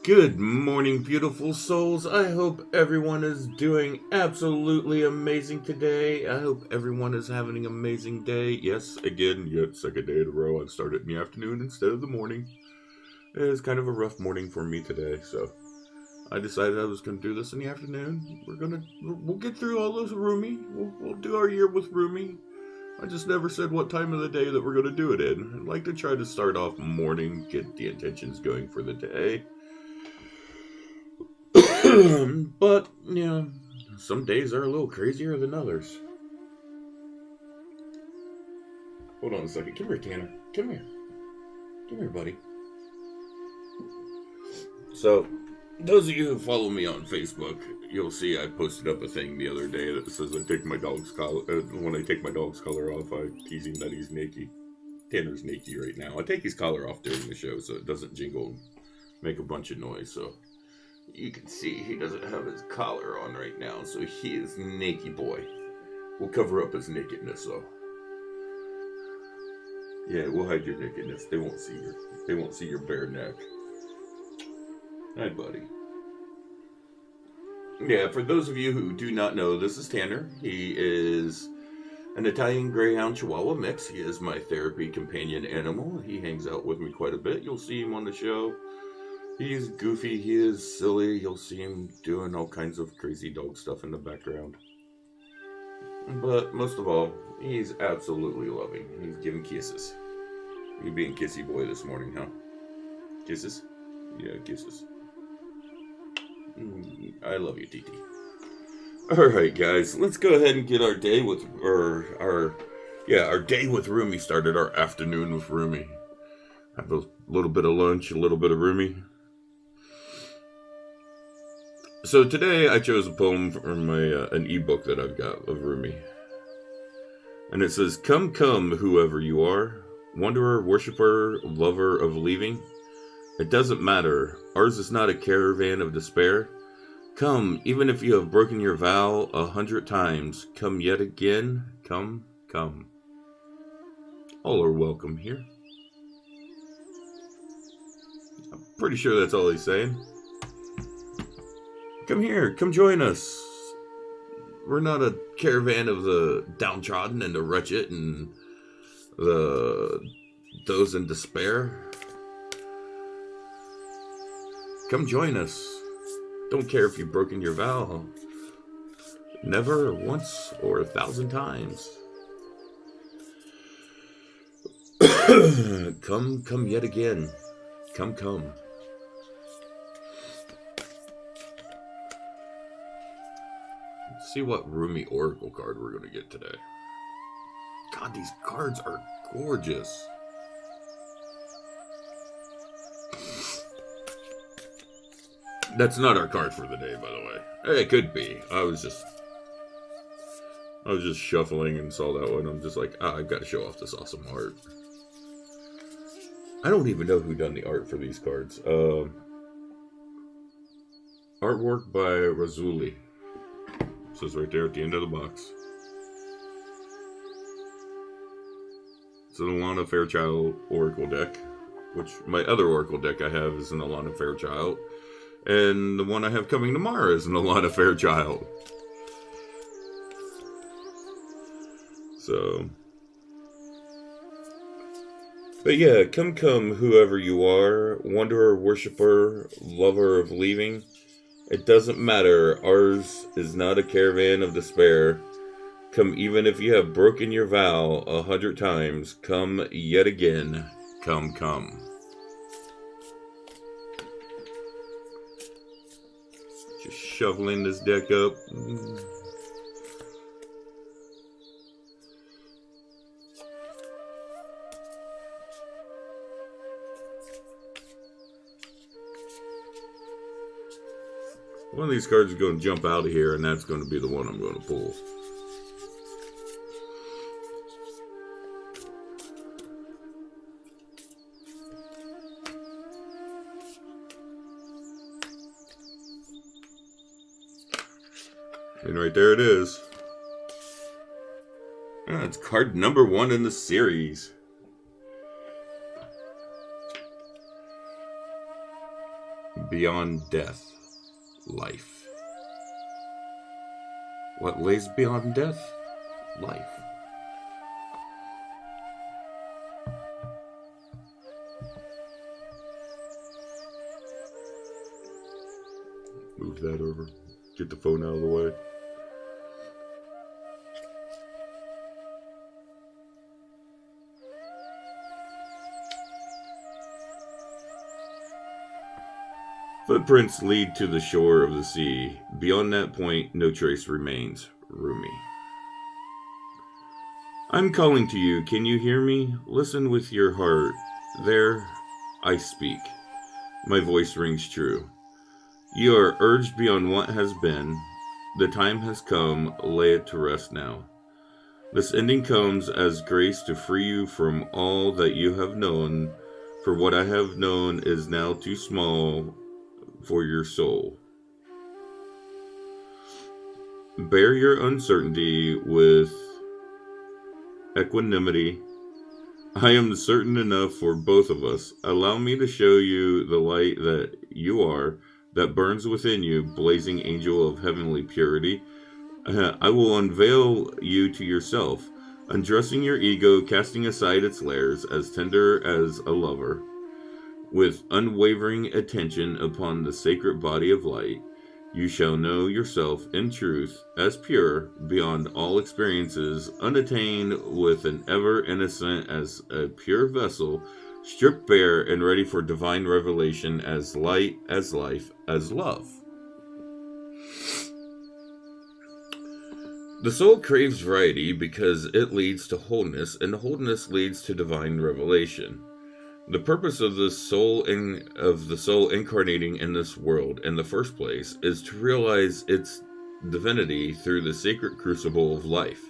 Good morning, beautiful souls. I hope everyone is doing absolutely amazing today. I hope everyone is having an amazing day. Yes, again, yet second day in a row. I've started in the afternoon instead of the morning. It's kind of a rough morning for me today, so I decided I was going to do this in the afternoon. We'll get through all those Rumi. We'll do our year with Rumi. I just never said what time of the day that we're going to do it in. I'd like to try to start off morning, get the intentions going for the day. But, some days are a little crazier than others. Hold on a second. Come here, Tanner. Come here. Come here, buddy. So, those of you who follow me on Facebook, you'll see I posted up a thing the other day that says I take my dog's collar. When I take my dog's collar off, I tease him that he's naked. Tanner's naked right now. I take his collar off during the show so it doesn't jingle and make a bunch of noise. So you can see he doesn't have his collar on right now, so he is naked boy. We'll cover up his nakedness, though. Yeah, we'll hide your nakedness. They won't see your bare neck. Hi, buddy. Yeah, for those of you who do not know, this is Tanner. He is an Italian Greyhound Chihuahua mix. He is my therapy companion animal. He hangs out with me quite a bit. You'll see him on the show. He is goofy, he is silly, you'll see him doing all kinds of crazy dog stuff in the background. But most of all, he's absolutely loving. He's giving kisses. You being kissy boy this morning, huh? Kisses? Yeah, kisses. I love you, Titi. Alright, guys, let's go ahead and get our day with, our day with Rumi started, our afternoon with Rumi. Have a little bit of lunch, a little bit of Rumi. So today I chose a poem from an ebook that I've got of Rumi. And it says, "Come, come, whoever you are, wanderer, worshipper, lover of leaving. It doesn't matter, ours is not a caravan of despair. Come, even if you have broken your vow 100 times, come yet again, come, come. All are welcome here." I'm pretty sure that's all he's saying. Come here, come join us. We're not a caravan of the downtrodden and the wretched and those in despair. Come join us. Don't care if you've broken your vow. Never, once, or 1,000 times. Come, come yet again. Come, come. Let's see what Rumi Oracle card we're going to get today. God, these cards are gorgeous. That's not our card for the day, by the way. It could be. I was just shuffling and saw that one. I'm just like, I've got to show off this awesome art. I don't even know who done the art for these cards. Artwork by Razuli. It says right there at the end of the box. It's an Alana Fairchild Oracle deck, which my other Oracle deck I have is an Alana Fairchild. And the one I have coming tomorrow is an Alana Fairchild. So, but yeah, come, come, whoever you are, wanderer, worshipper, lover of leaving. It doesn't matter, ours is not a caravan of despair. Come, even if you have broken your vow 100 times, come yet again, come, come. Just shoveling this deck up. One of these cards is going to jump out of here, and that's going to be the one I'm going to pull. And right there it is. It's card number 1 in the series. beyond death? Life. What lays beyond death? Life. Move that over. Get the phone out of the way. Footprints lead to the shore of the sea. Beyond that point, no trace remains. Rumi. I'm calling to you. Can you hear me? Listen with your heart. There, I speak. My voice rings true. You are urged beyond what has been. The time has come. Lay it to rest now. This ending comes as grace to free you from all that you have known. For what I have known is now too small for your soul. Bear your uncertainty with equanimity. I am certain enough for both of us. Allow me to show you the light that you are, that burns within you, blazing angel of heavenly purity. I will unveil you to yourself, undressing your ego, casting aside its layers, as tender as a lover. With unwavering attention upon the sacred body of light, you shall know yourself in truth as pure, beyond all experiences, unattained, with an ever innocent as a pure vessel, stripped bare and ready for divine revelation, as light, as life, as love. The soul craves variety because it leads to wholeness, and wholeness leads to divine revelation. The purpose of the soul incarnating in this world in the first place is to realize its divinity through the sacred crucible of life.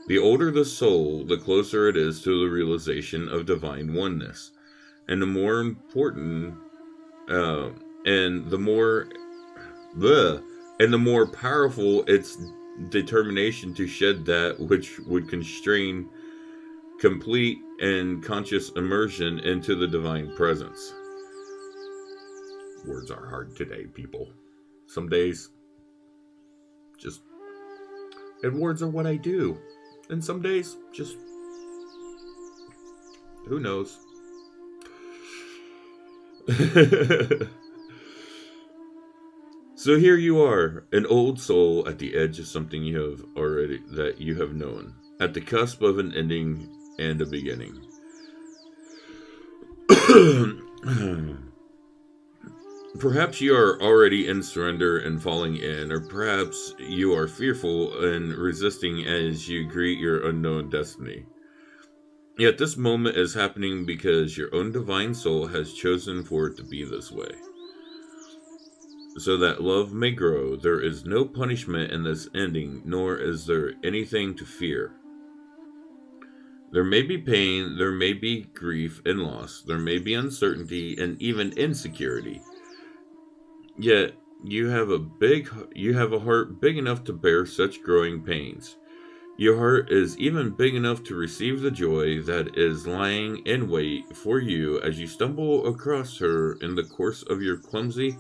The older the soul, the closer it is to the realization of divine oneness, and the more important, and the more powerful its determination to shed that which would constrain complete and conscious immersion into the divine presence. Words are hard today, people. Some days, and words are what I do. And some days, who knows? So here you are, an old soul at the edge of something that you have known, at the cusp of an ending and a beginning. Perhaps you are already in surrender and falling in, or perhaps you are fearful and resisting as you greet your unknown destiny. Yet this moment is happening because your own divine soul has chosen for it to be this way. So that love may grow, there is no punishment in this ending, nor is there anything to fear. There may be pain, there may be grief and loss, there may be uncertainty and even insecurity. Yet you have a heart big enough to bear such growing pains. Your heart is even big enough to receive the joy that is lying in wait for you as you stumble across her in the course of your clumsy,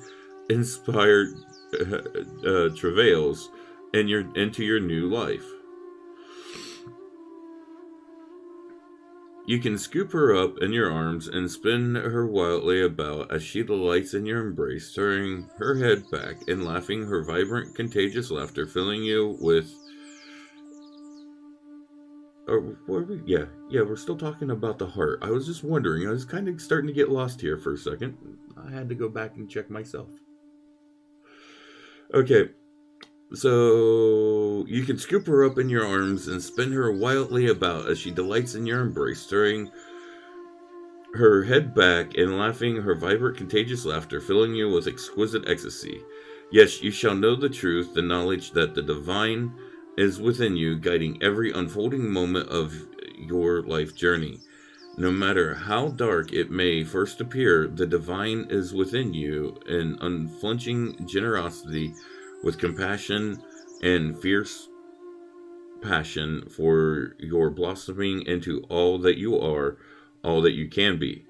inspired travails into your new life. You can scoop her up in your arms and spin her wildly about as she delights in your embrace, turning her head back and laughing, her vibrant, contagious laughter filling you with... we're still talking about the heart. I was just wondering, I was kind of starting to get lost here for a second. I had to go back and check myself. Okay. So, you can scoop her up in your arms and spin her wildly about as she delights in your embrace, stirring her head back and laughing, her vibrant, contagious laughter filling you with exquisite ecstasy. Yes, you shall know the truth, the knowledge that the divine is within you, guiding every unfolding moment of your life journey. No matter how dark it may first appear, the divine is within you in unflinching generosity, with compassion and fierce passion for your blossoming into all that you are, all that you can be.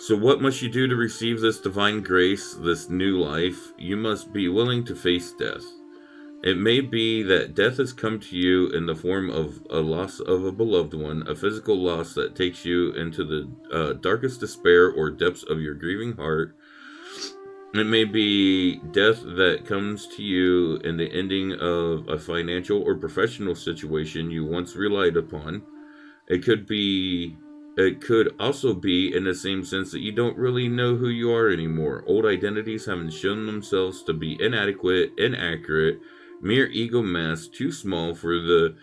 So what must you do to receive this divine grace, this new life? You must be willing to face death. It may be that death has come to you in the form of a loss of a beloved one, a physical loss that takes you into the darkest despair or depths of your grieving heart. It may be death that comes to you in the ending of a financial or professional situation you once relied upon. It could also be in the same sense that you don't really know who you are anymore. Old identities haven't shown themselves to be inadequate, inaccurate, mere ego masks too small for the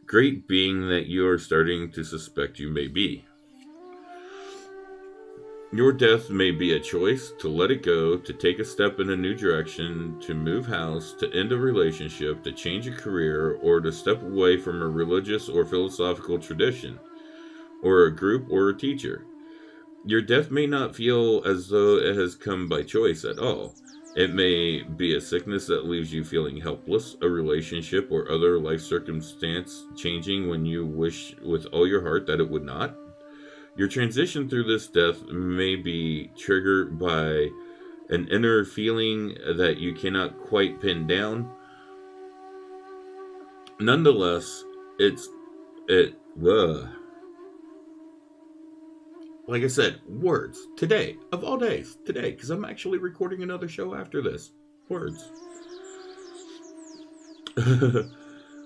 great being that you are starting to suspect you may be. Your death may be a choice to let it go, to take a step in a new direction, to move house, to end a relationship, to change a career, or to step away from a religious or philosophical tradition, or a group or a teacher. Your death may not feel as though it has come by choice at all. It may be a sickness that leaves you feeling helpless, a relationship or other life circumstance changing when you wish with all your heart that it would not. Your transition through this death may be triggered by an inner feeling that you cannot quite pin down. Nonetheless, like I said, words. Today, of all days, today, because I'm actually recording another show after this. Words.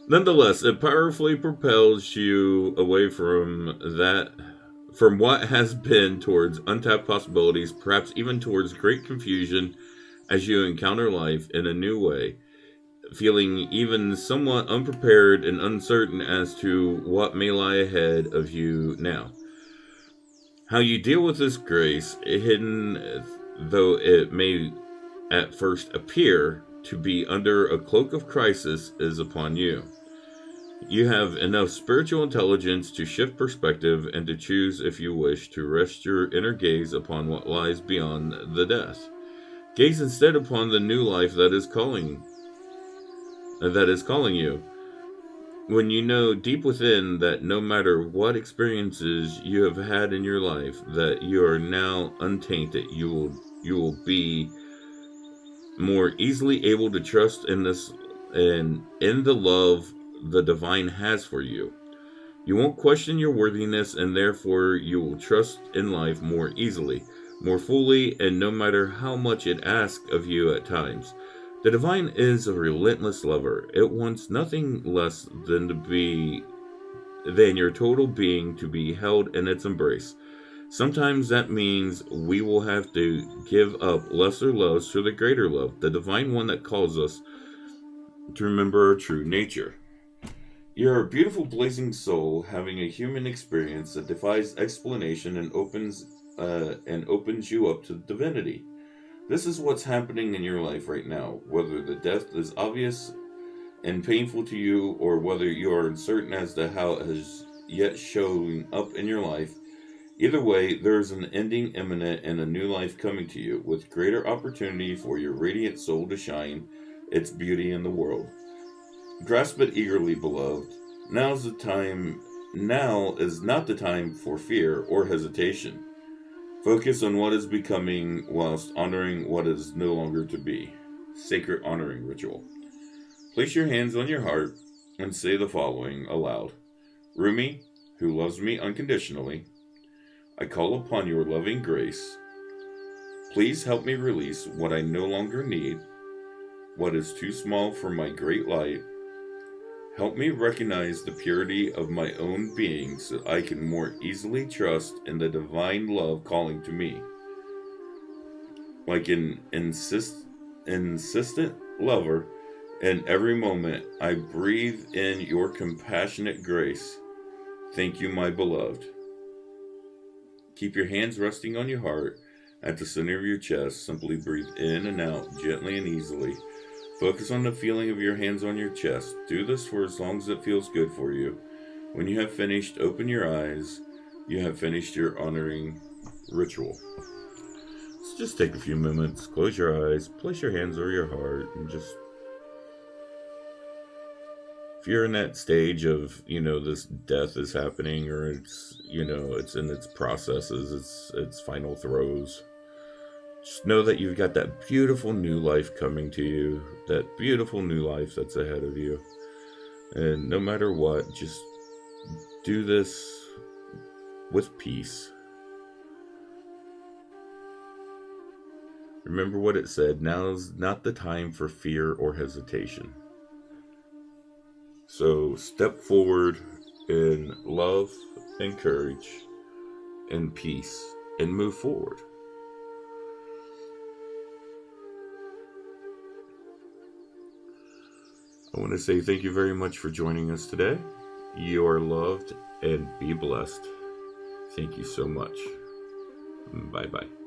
Nonetheless, it powerfully propels you away from what has been, towards untapped possibilities, perhaps even towards great confusion as you encounter life in a new way, feeling even somewhat unprepared and uncertain as to what may lie ahead of you now. How you deal with this grace, hidden though it may at first appear to be under a cloak of crisis, is upon you. You have enough spiritual intelligence to shift perspective and to choose, if you wish, to rest your inner gaze upon what lies beyond the death. Gaze instead upon the new life that is calling you. When you know deep within that no matter what experiences you have had in your life, that you are now untainted, you will be more easily able to trust in this and in the love the divine has for you. You won't question your worthiness, and therefore you will trust in life more easily, more fully, and no matter how much it asks of you at times. The divine is a relentless lover. It wants nothing less than your total being to be held in its embrace. Sometimes that means we will have to give up lesser loves for the greater love, the divine one that calls us to remember our true nature. You're a beautiful blazing soul having a human experience that defies explanation and opens you up to divinity. This is what's happening in your life right now, whether the death is obvious and painful to you, or whether you are uncertain as to how it has yet showing up in your life. Either way, there is an ending imminent and a new life coming to you, with greater opportunity for your radiant soul to shine its beauty in the world. Grasp it eagerly, beloved. Now is not the time for fear or hesitation. Focus on what is becoming whilst honoring what is no longer to be. Sacred honoring ritual. Place your hands on your heart and say the following aloud. Rumi, who loves me unconditionally, I call upon your loving grace. Please help me release what I no longer need, what is too small for my great light. Help me recognize the purity of my own being so I can more easily trust in the divine love calling to me. Like an insistent lover, in every moment I breathe in your compassionate grace. Thank you, my beloved. Keep your hands resting on your heart at the center of your chest. Simply breathe in and out gently and easily. Focus on the feeling of your hands on your chest. Do this for as long as it feels good for you. When you have finished, open your eyes. You have finished your honoring ritual. So just take a few moments, close your eyes, place your hands over your heart, and just if you're in that stage of, this death is happening, or it's, it's in its processes, its final throes, just know that you've got that beautiful new life coming to you, that beautiful new life that's ahead of you. And no matter what, just do this with peace. Remember what it said, now's not the time for fear or hesitation. So step forward in love and courage and peace and move forward. I want to say thank you very much for joining us today. You are loved and be blessed. Thank you so much. Bye-bye.